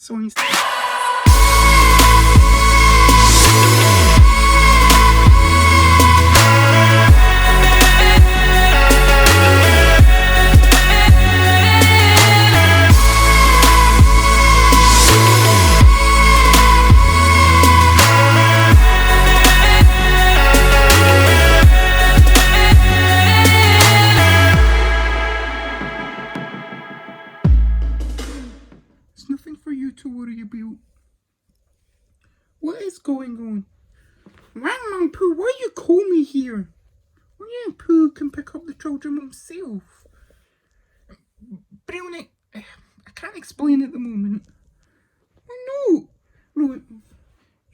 So he's... It's nothing for you to worry about. What is going on? Wang Pooh, why you call me here? Wang Pooh can pick up the children himself. Brownie, I can't explain at the moment. I know. Right,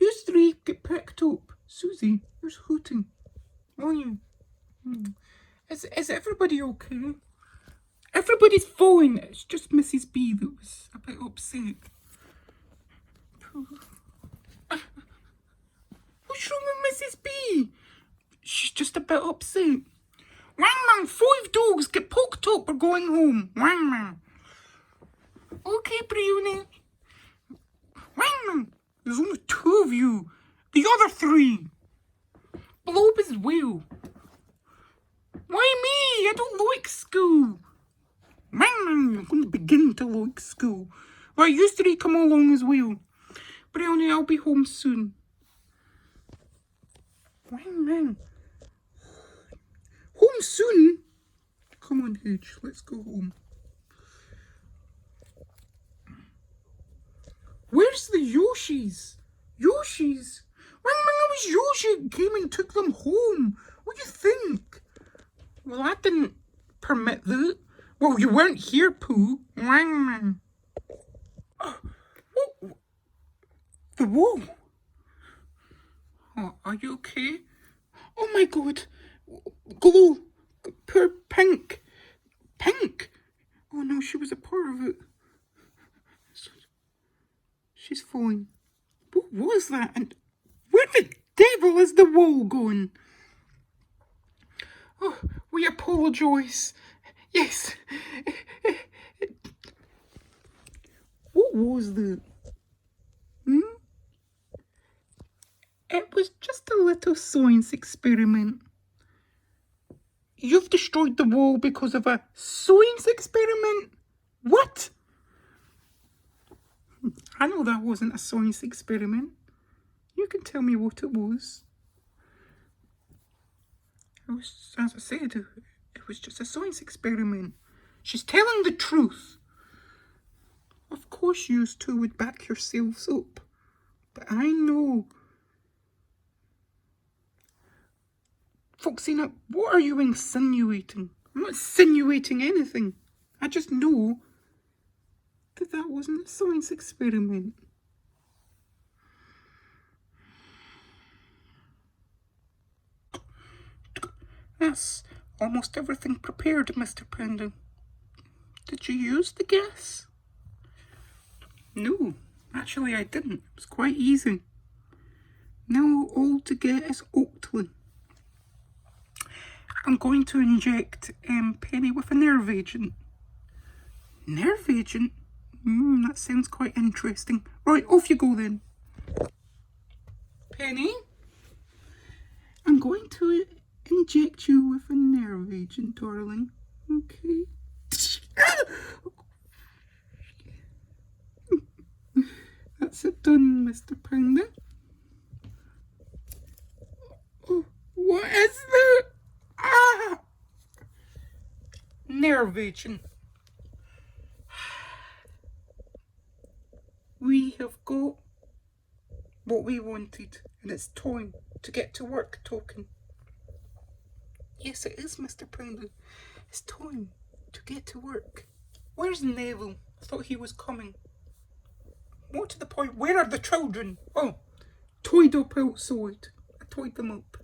you three get picked up. Susie, where's Hooting? Oh, you. Is everybody okay? Everybody's fine. It's just Mrs. B that was a bit upset. What's wrong with Mrs. B? She's just a bit upset. Wang 5 dogs get poked up. We're going home. Wang. Okay, Brownie. Wang, there's only 2 of you. The other 3. Blob as well. Why me? I don't like school. I'm going to begin to like school. Right, you 3 come along as well. Brownie, I'll be home soon. Wang. Home soon? Come on, Hedge, let's go home. Where's the Yoshis? Yoshis? Wang, it was Yoshi who came and took them home. What do you think? Well, I didn't permit that. Well, you weren't here, Pooh. Wang. Oh, the wall. Oh, are you okay? Oh my God. Glow. Poor Pink. Pink? Oh no, she was a part of it. She's falling. What was that? And where the devil is the wall going? Oh, we apologise. Yes. What was that? It was just a little science experiment. You've destroyed the wall because of a science experiment? What? I know that wasn't a science experiment. You can tell me what it was. As I said, it was just a science experiment. She's telling the truth. Of course you 2 would back yourselves up. But I know. Foxina, what are you insinuating? I'm not insinuating anything. I just know that wasn't a science experiment. That's almost everything prepared, Mr. Panda. Did you use the gas? No, actually I didn't. It was quite easy. Now all to get is Oakley. I'm going to inject Penny with a nerve agent. Nerve agent? That sounds quite interesting. Right, off you go then. Penny, I'm going to inject you with a nerve agent, darling. Okay. That's it done, Mr. Panda. Oh, what is that? Ah! Nerve agent. We have got what we wanted, and it's time to get to work talking. Yes, it is, Mr. Panda. It's time to get to work. Where's Neville? I thought he was coming. More to the point, where are the children? Oh, tied up outside. I tied them up.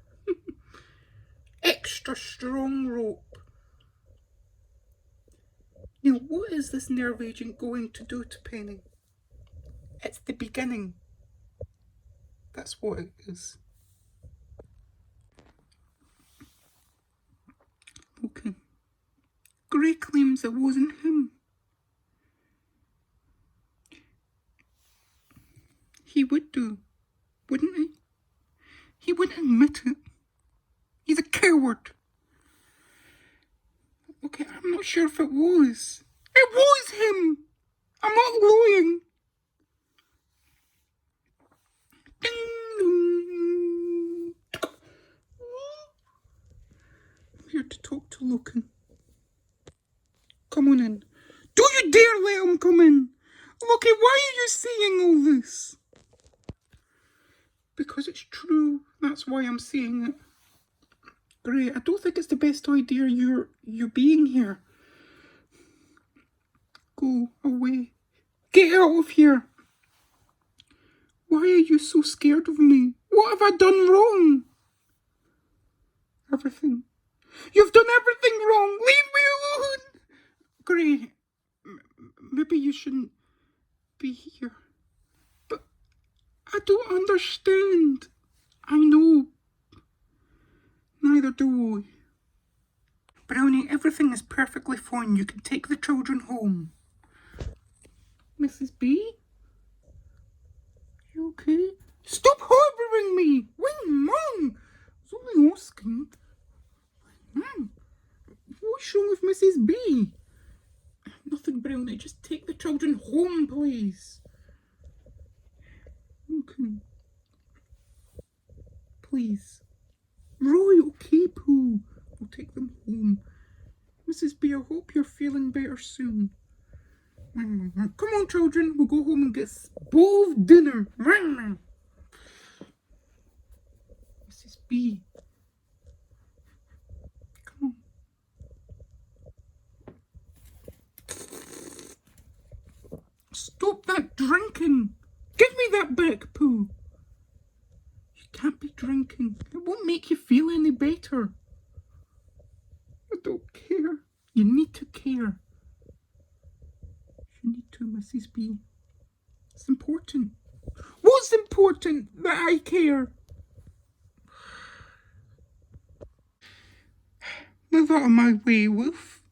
Extra strong rope. Now, what is this nerve agent going to do to Penny? It's the beginning. That's what it is. Okay. Gray claims it wasn't him. He would do, wouldn't he? He wouldn't admit it. He's a coward. Okay, I'm not sure if it was. It was him! I'm not lying. Ding dong. I'm here to talk to Loken. Come on in. Do you dare let him come in? Loki, why are you saying all this? Because it's true. That's why I'm saying it. Great. I don't think it's the best idea you being here. Go away. Get out of here. Why are you so scared of me? What have I done wrong? Everything. You've done everything wrong. Leave me alone. Great. Maybe you shouldn't be here. But I don't understand. I know. Neither do I. Brownie, everything is perfectly fine. You can take the children home. Mrs. B? You okay? Stop harbouring me! Wait, Mum! I was only asking. Mum, what's wrong with Mrs. B? Nothing, Brownie. Just take the children home, please. Okay. Please. Right, okay, Pooh. We'll take them home. Mrs. B, I hope you're feeling better soon. Come on, children. We'll go home and get a bowl of dinner. Mrs. B. Come on. Stop that drinking. Give me that back, Pooh. You can't be drinking. It won't make you feel any better. I don't care. You need to care. You need to, Mrs. B. It's important. What's important? That I care. Move out of my way, Wolf.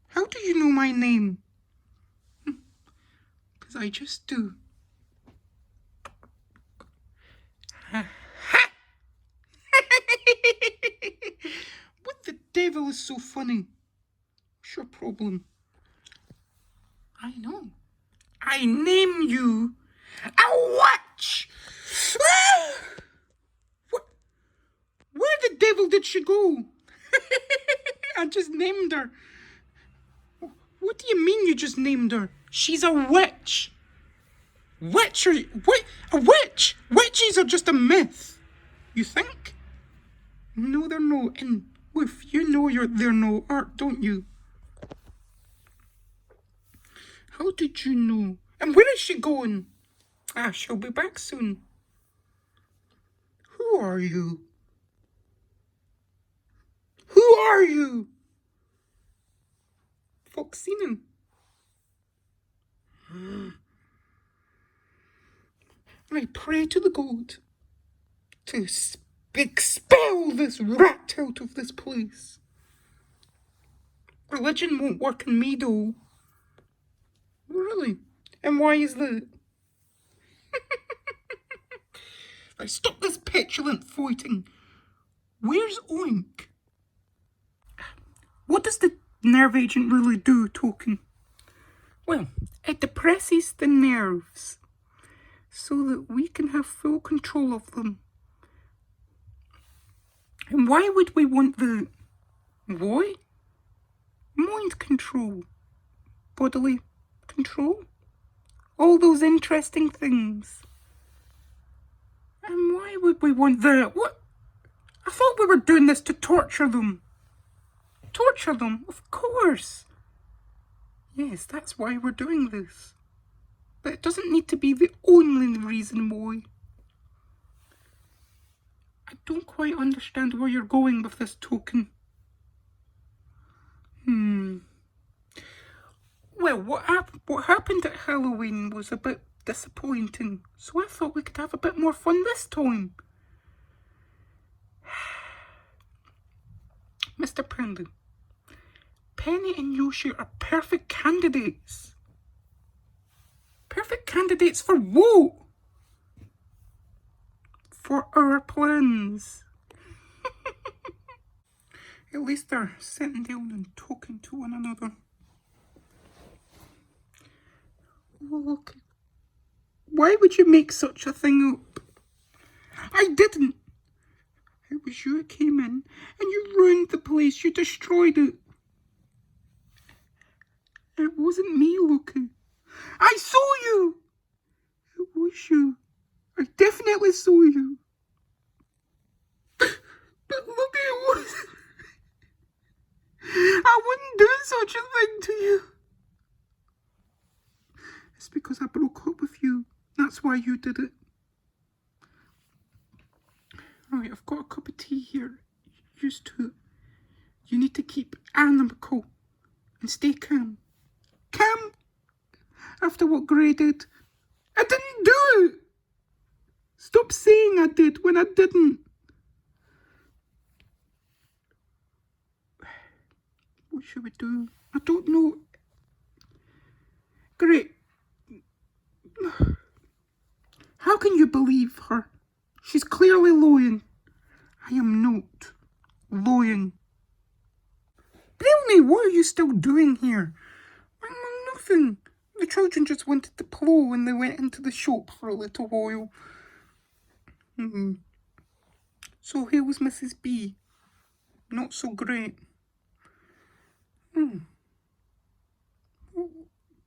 How do you know my name? Because I just do. What the devil is so funny? What's your problem? I know. I name you a witch! What? Where the devil did she go? I just named her. What do you mean you just named her? She's a witch. Witch? What? A witch? Witches are just a myth. You think? No, they're not. And Wolf, you know they're no art, don't you? How did you know? And where is she going? She'll be back soon. Who are you? Who are you? Folks seen him. I pray to the god to expel this rat out of this place. Religion won't work in me, though. Really? And why is that? Now stop this petulant fighting. Where's Oink? What does the nerve agent really do, Token? Well, it depresses the nerves so that we can have full control of them. And why would we want the... Why? Mind control. Bodily control. All those interesting things. And why would we want that? What? I thought we were doing this to torture them. Torture them? Of course. Yes, that's why we're doing this. But it doesn't need to be the only reason why. I don't quite understand where you're going with this, Token. Well, what happened at Halloween was a bit disappointing, so I thought we could have a bit more fun this time. Mr. Pringle, Penny and Yoshi are perfect candidates. Perfect candidates for what? for our plans. At least they're sitting down and talking to one another. Oh, look. Why would you make such a thing up? I didn't. It was you who came in and you ruined the place. You destroyed it. It wasn't me, Loki. I saw you. It was you. I definitely saw you. But Loki, it wasn't. I wouldn't do such a thing to you. It's because I broke up with you. That's why you did it. Alright, I've got a cup of tea here. Used to it. You need to keep analytical and stay calm. Calm? After what Grey did. I didn't do it! Stop saying I did when I didn't. What should we do? I don't know. Great. How can you believe her? She's clearly lying. I am not lying. Brownie, what are you still doing here? Nothing. The children just wanted to play when they went into the shop for a little while. So here was Mrs. B. Not so great. But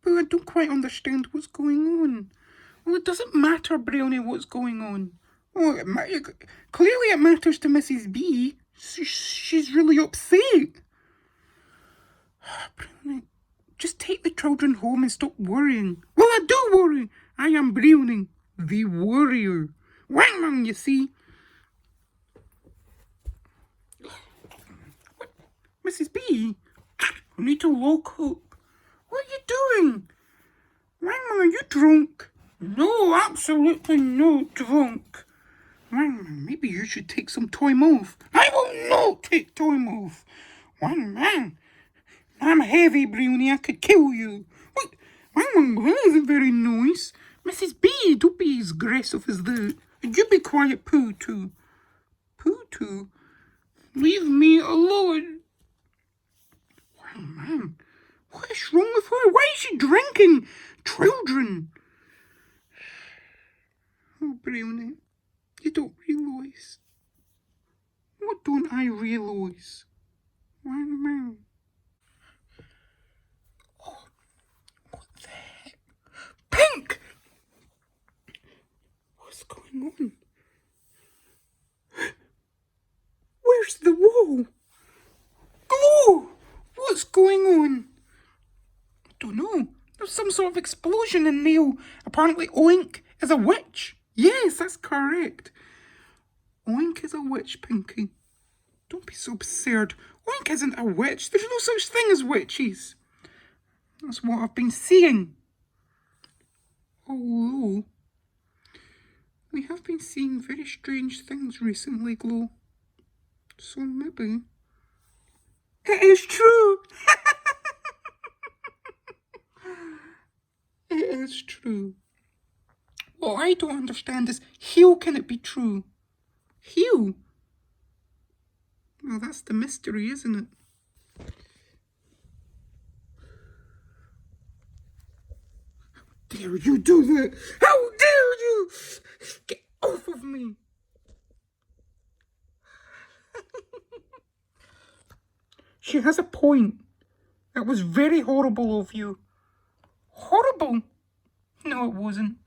I don't quite understand what's going on. Well, it doesn't matter, Brownie, what's going on. Oh, clearly it matters to Mrs. B. She's really upset. Brownie, just take the children home and stop worrying. Well, I do worry. I am Brownie, the warrior. Wang Mang, you see. What? Mrs. B? I need to lock up. What are you doing? Wang Mang, are you drunk? No, absolutely not drunk. Wang Mang, maybe you should take some time off. I will not take time off. Wang Mang, I'm heavy, Brownie. I could kill you. What? Wang Mang, that isn't very nice. Mrs. B, don't be as aggressive as that. And you be quiet, Pooh too. Pooh too? Leave me alone. Wang Mang, what is wrong with her? Why is she drinking? Children. Oh, Brownie, you don't realise. What don't I realise? Wang Mang. Oh, what the heck? Pink! What's going on? Where's the wall? Glow! What's going on? I don't know. There's some sort of explosion in Neil. Apparently Oink is a witch. Yes, that's correct. Oink is a witch, Pinky. Don't be so absurd. Oink isn't a witch. There's no such thing as witches. That's what I've been seeing. Although, we have been seeing very strange things recently, Glow. So maybe... It is true! It is true. What I don't understand is, how can it be true? How? Well, that's the mystery, isn't it? How dare you do that? How dare you? Get off of me. She has a point. That was very horrible of you. Horrible? No, it wasn't.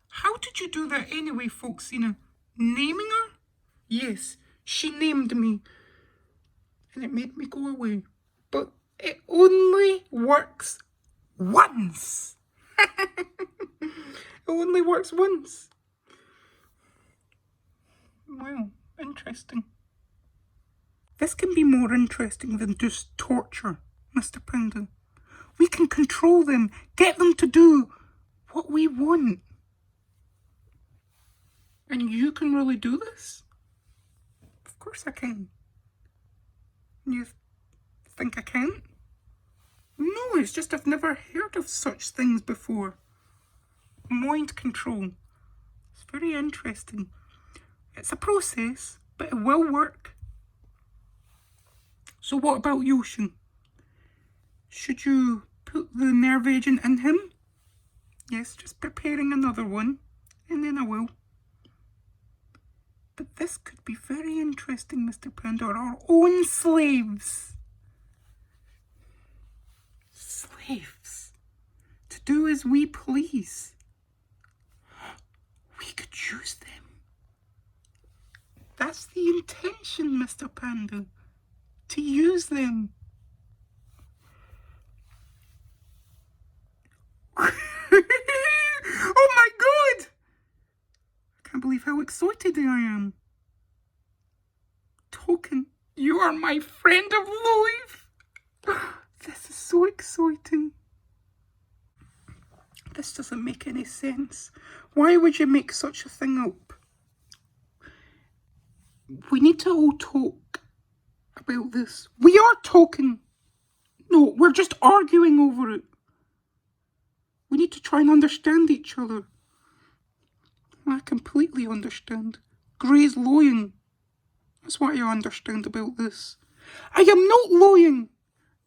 How did you do that anyway, Foxina? Naming her? Yes, she named me. And it made me go away. But it only works once. It only works once. Well, interesting. This can be more interesting than just torture, Mr. Panda. We can control them, get them to do what we want. And you can really do this? Of course I can. You think I can't? No, it's just I've never heard of such things before. Mind control. It's very interesting. It's a process, but it will work. So what about Yoshin? Should you put the nerve agent in him? Yes, just preparing another one, and then I will. But this could be very interesting, Mr. Panda. Our own slaves. Slaves. To do as we please. We could use them. That's the intention, Mr. Panda. To use them. Oh my God! I can't believe how excited I am. Token, you are my friend of life. This is so exciting. This doesn't make any sense. Why would you make such a thing up? We need to all talk about this. We are talking. No, we're just arguing over it. We need to try and understand each other. I completely understand. Gray's lying. That's what I understand about this. I am not lying.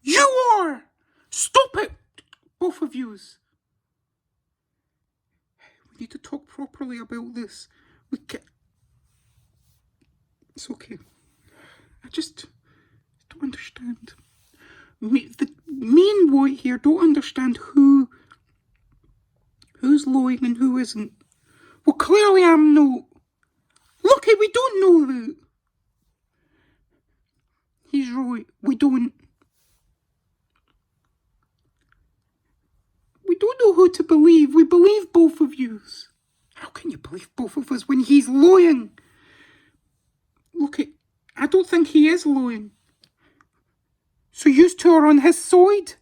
You are. Stop it, both of yous. We need to talk properly about this. We can. It's okay. I just don't understand. Me and White here don't understand who's lying and who isn't. Well, clearly I'm not. Lucky, we don't know that. He's right. We don't. We don't know who to believe. We believe both of yous. How can you believe both of us when he's lying? Look, I don't think he is lying. So you two are on his side?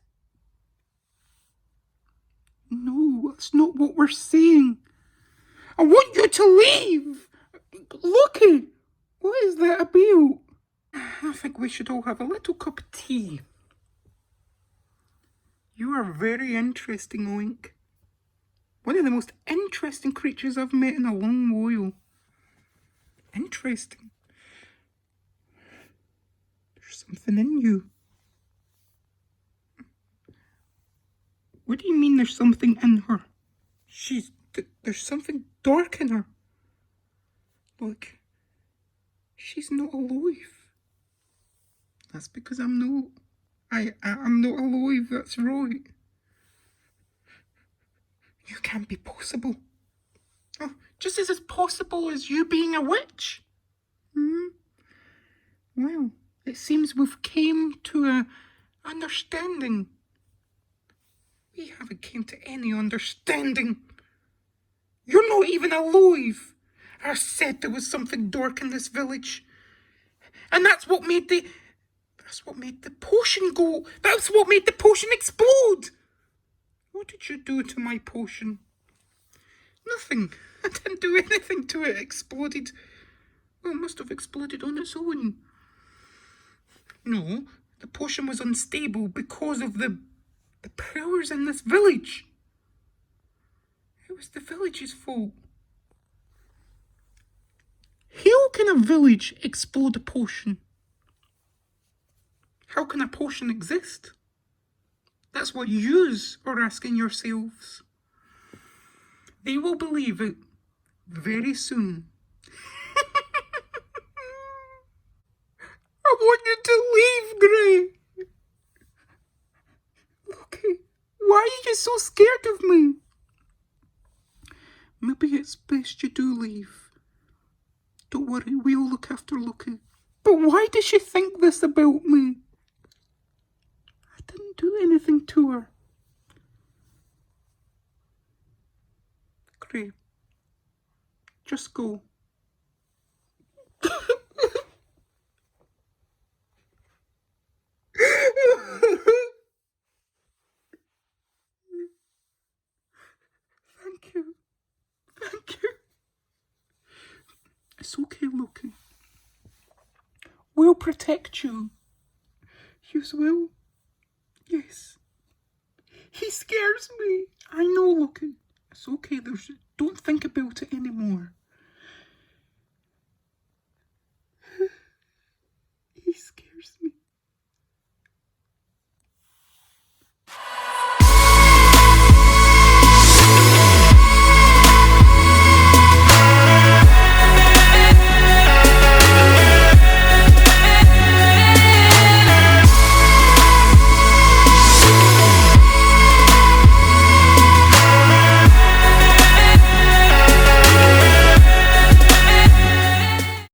No, that's not what we're saying. I want you to leave. Look, what is that about? I think we should all have a little cup of tea. You are very interesting, Oink. One of the most interesting creatures I've met in a long while. Interesting. There's something in you. What do you mean there's something in her? There's something dark in her. Look, she's not alive. That's because I'm not. I'm not alive, that's right. You can't be possible. Oh, just as possible as you being a witch. Well, it seems we've came to a understanding. We haven't came to any understanding. You're not even alive. I said there was something dark in this village. And that's what made the potion go. That's what made the potion explode. What did you do to my potion? Nothing. I didn't do anything to it. It exploded. Well, it must have exploded on its own. No, the potion was unstable because of the powers in this village. It was the village's fault. How can a village explode a potion? How can a potion exist? That's what yous are asking yourselves. They will believe it very soon. I want you to leave, Gray. Look, why are you so scared of me? Maybe it's best you do leave. Don't worry, we'll look after Lucky. But why does she think this about me? I didn't do anything to her. Gray, just go. Thank you. Thank you. It's okay, Loki. We'll protect you. Yous will? Yes. He scares me. I know, Loki. It's okay. Don't think about it anymore.